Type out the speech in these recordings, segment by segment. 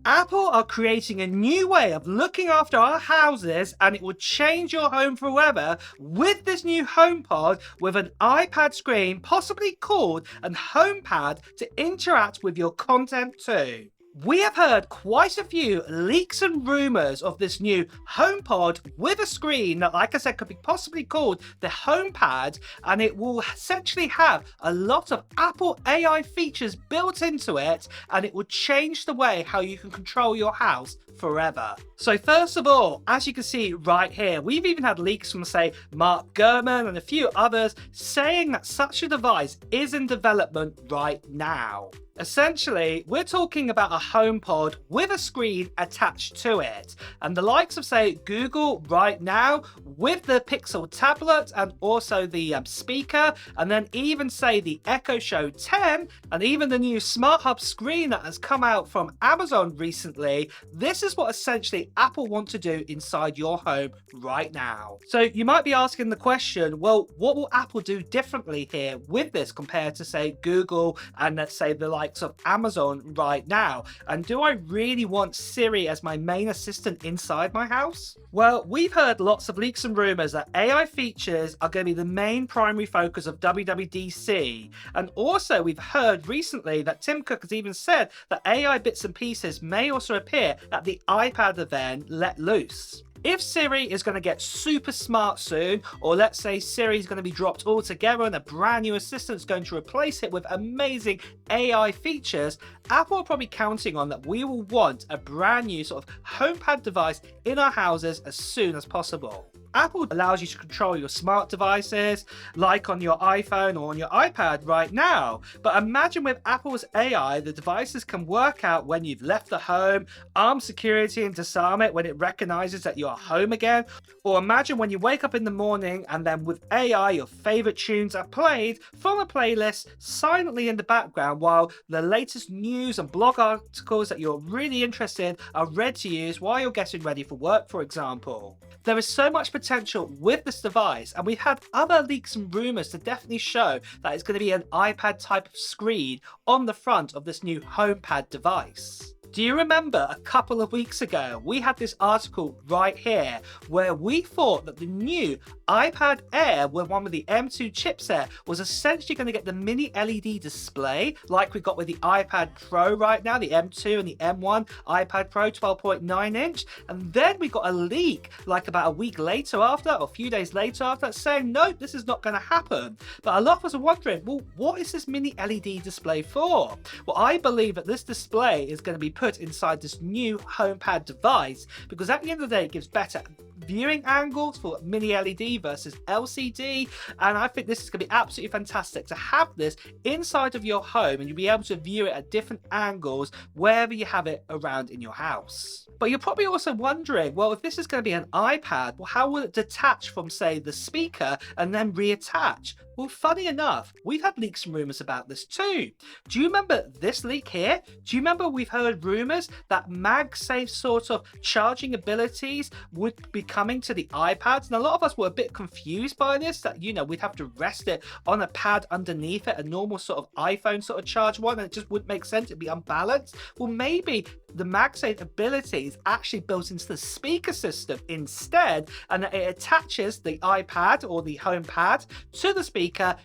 Apple are creating a new way of looking after our houses, and it will change your home forever with this new HomePod with an iPad screen, possibly called an HomePad, to interact with your content too. We have heard quite a few leaks and rumours of this new HomePod with a screen that, like I said, could be possibly called the HomePad, and it will essentially have a lot of Apple AI features built into it, and it will change the way how you can control your house forever. So first of all, as you can see right here, we've even had leaks from, say, Mark Gurman and a few others saying that such a device is in development right now. Essentially, we're talking about a HomePod with a screen attached to it, and the likes of, say, Google right now with the Pixel tablet and also the speaker, and then even, say, the Echo Show 10 and even the new Smart Hub screen that has come out from Amazon recently. This is what essentially Apple want to do inside your home right now. So you might be asking the question, well, what will Apple do differently here with this compared to, say, Google and, let's say, the likes of Amazon right now? And do I really want Siri as my main assistant inside my house? Well, we've heard lots of leaks and rumors that AI features are going to be the main primary focus of WWDC. And also we've heard recently that Tim Cook has even said that AI bits and pieces may also appear at the iPad event Let Loose. If Siri is going to get super smart soon, or let's say Siri is going to be dropped altogether and a brand new assistant is going to replace it with amazing AI features, Apple are probably counting on that we will want a brand new sort of HomePad device in our houses as soon as possible. Apple allows you to control your smart devices, like on your iPhone or on your iPad right now. But imagine with Apple's AI, the devices can work out when you've left the home, arm security and disarm it when it recognizes that you're home again. Or imagine when you wake up in the morning and then with AI, your favorite tunes are played from a playlist silently in the background while the latest news and blog articles that you're really interested in are read to you while you're getting ready for work, for example. There is so much potential with this device, and we've had other leaks and rumors to definitely show that it's going to be an iPad type of screen on the front of this new HomePad device. Do you remember a couple of weeks ago, we had this article right here where we thought that the new iPad Air with one with the M2 chipset was essentially going to get the mini LED display like we got with the iPad Pro right now, the M2 and the M1 iPad Pro 12.9 inch. And then we got a leak like about a week later after, or a few days later after, saying, no, this is not going to happen. But a lot of us are wondering, well, what is this mini LED display for? Well, I believe that this display is going to be put inside this new HomePad device because at the end of the day it gives better viewing angles for mini LED versus LCD, and I think this is going to be absolutely fantastic to have this inside of your home and you'll be able to view it at different angles wherever you have it around in your house. But you're probably also wondering, well, if this is going to be an iPad, well, how will it detach from, say, the speaker and then reattach? Well, funny enough, we've had leaks and rumours about this too. Do you remember this leak here? Do you remember we've heard rumours that MagSafe sort of charging abilities would be coming to the iPads? And a lot of us were a bit confused by this, that, you know, we'd have to rest it on a pad underneath it, a normal sort of iPhone sort of charge one, and it just wouldn't make sense, it'd be unbalanced. Well, maybe the MagSafe ability is actually built into the speaker system instead, and it attaches the iPad or the HomePad to the speaker,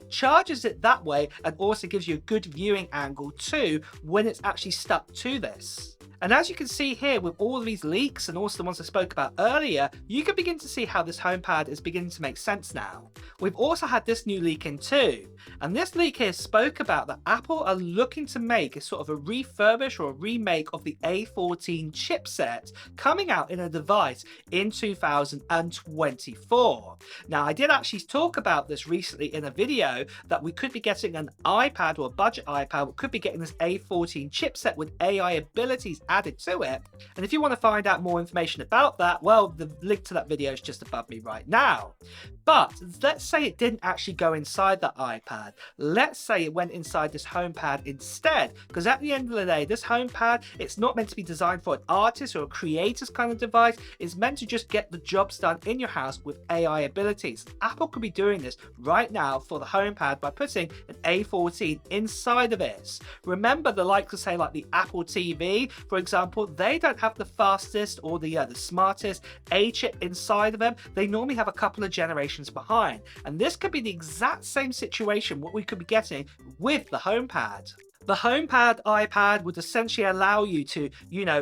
charges it that way, and also gives you a good viewing angle too when it's actually stuck to this. And as you can see here with all of these leaks and also the ones I spoke about earlier, you can begin to see how this HomePad is beginning to make sense now. We've also had this new leak in too, and this leak here spoke about that Apple are looking to make a sort of a refurbish or a remake of the A14 chipset coming out in a device in 2024. Now, I did actually talk about this recently in a video that we could be getting an iPad or a budget iPad, we could be getting this A14 chipset with AI abilities added to it. And if you want to find out more information about that, well, the link to that video is just above me right now. But let's say it didn't actually go inside that iPad. Let's say it went inside this HomePad instead, because at the end of the day, this HomePad, it's not meant to be designed for an artist or a creator's kind of device. It's meant to just get the jobs done in your house with AI abilities. Apple could be doing this right now for the HomePad by putting an A14 inside of it. Remember the likes of, say, like the Apple TV, for for example, they don't have the fastest or the smartest A chip inside of them. They normally have a couple of generations behind. And this could be the exact same situation what we could be getting with the HomePad. The HomePad iPad would essentially allow you to,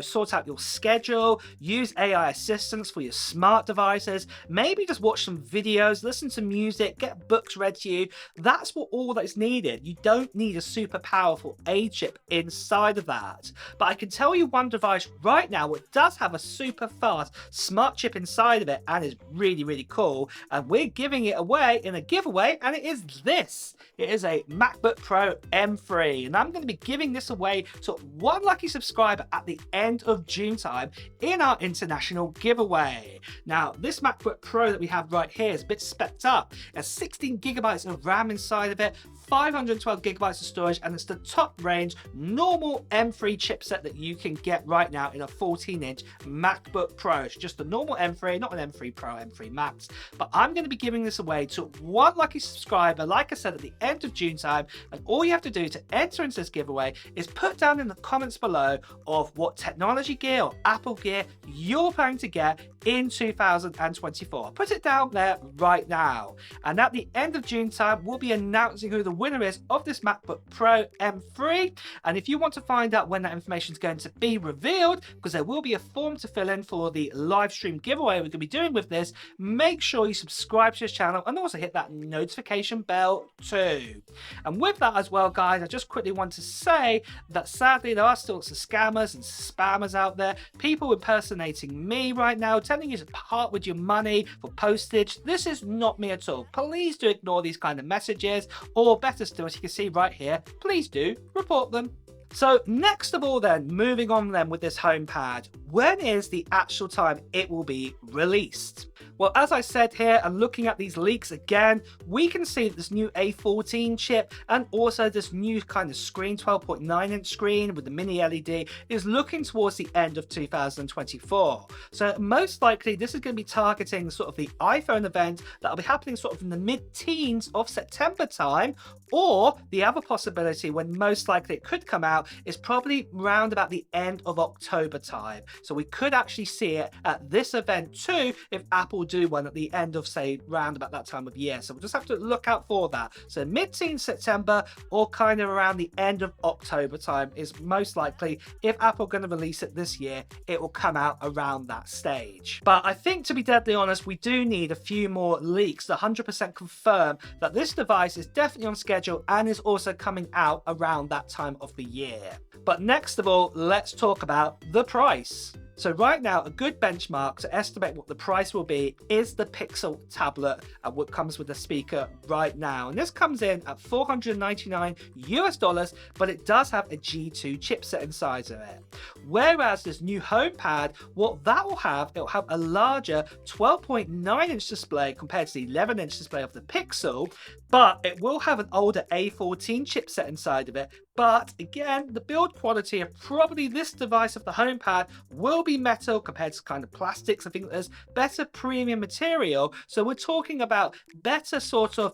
sort out your schedule, use AI assistants for your smart devices, maybe just watch some videos, listen to music, get books read to you. That's all that is needed. You don't need a super powerful A chip inside of that. But I can tell you one device right now which does have a super fast smart chip inside of it and is really, really cool. And we're giving it away in a giveaway, and it is this. It is a MacBook Pro M3, and I'm going to be giving this away to one lucky subscriber at the end of June time in our international giveaway. Now, this MacBook Pro that we have right here is a bit specced up. It has 16 gigabytes of RAM inside of it, 512 gigabytes of storage, and it's the top range normal M3 chipset that you can get right now in a 14-inch MacBook Pro. It's just a normal M3, not an M3 Pro, M3 Max. But I'm going to be giving this away to one lucky subscriber, like I said, at the end of June time. And all you have to do to enter into this giveaway is put down in the comments below of what technology gear or Apple gear you're planning to get in 2024. Put it down there right now. And at the end of June time, we'll be announcing who the winner is of this MacBook Pro M3. And if you want to find out when that information is going to be revealed, because there will be a form to fill in for the live stream giveaway we're going to be doing with this, make sure you subscribe to this channel and also hit that notification bell too. And with that as well, guys, I just quickly want to say that sadly there are still lots of scammers and spammers out there, people impersonating me right now, telling you to part with your money for postage. This is not me at all. Please do ignore these kind of messages, or better still, as you can see right here, please do report them. So next of all then, moving on then with this HomePad, when is the actual time it will be released? Well, as I said here, and looking at these leaks again, we can see that this new A14 chip and also this new kind of screen, 12.9-inch screen with the mini LED, is looking towards the end of 2024. So most likely this is going to be targeting sort of the iPhone event that will be happening sort of in the mid-teens of September time, or the other possibility when most likely it could come out is probably round about the end of October time. So we could actually see it at this event too if Apple do one at the end of, say, round about that time of year. So we'll just have to look out for that. So mid-teen September or kind of around the end of October time is most likely. If Apple are going to release it this year, it will come out around that stage. But I think, to be deadly honest, we do need a few more leaks to 100% confirm that this device is definitely on schedule and is also coming out around that time of the year. But next of all, let's talk about the price. So right now, a good benchmark to estimate what the price will be is the Pixel tablet, and what comes with the speaker right now. And this comes in at $499 US, but it does have a G2 chipset inside of it. Whereas this new HomePad, what that will have, it will have a larger 12.9-inch display compared to the 11-inch display of the Pixel, but it will have an older A14 chipset inside of it. But again, the build quality of probably this device of the HomePad will be metal compared to kind of plastics. I think there's better premium material. So we're talking about better sort of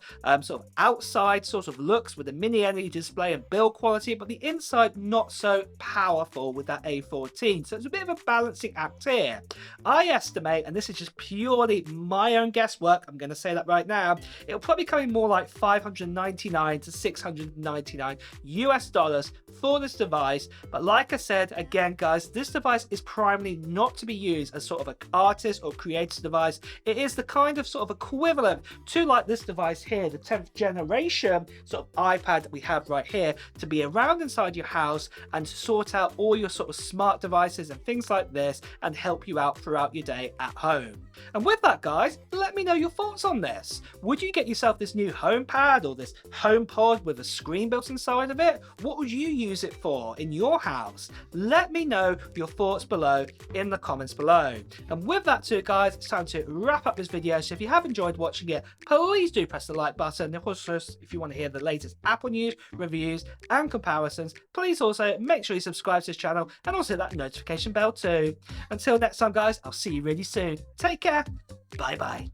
outside sort of looks with a mini LED display and build quality, but the inside not so powerful with that A14. So it's a bit of a balancing act here. I estimate, and this is just purely my own guesswork, I'm going to say that right now, it'll probably come in more like $599 to $699 US for this device. But like I said, again guys, this device is primarily not to be used as sort of an artist or creator device. It is the kind of sort of equivalent to like this device here, the 10th generation sort of iPad that we have right here, to be around inside your house and to sort out all your sort of smart devices and things like this and help you out throughout your day at home. And with that, guys, let me know your thoughts on this. Would you get yourself this new HomePad or this HomePod with a screen built inside of it? What would you use it for in your house? Let me know your thoughts below in the comments below. And with that too, guys, it's time to wrap up this video. So if you have enjoyed watching it, please do press the like button. And of course, if you want to hear the latest Apple news, reviews and comparisons, please also make sure you subscribe to this channel and also hit that notification bell too. Until next time, guys, I'll see you really soon. Take care. Bye bye.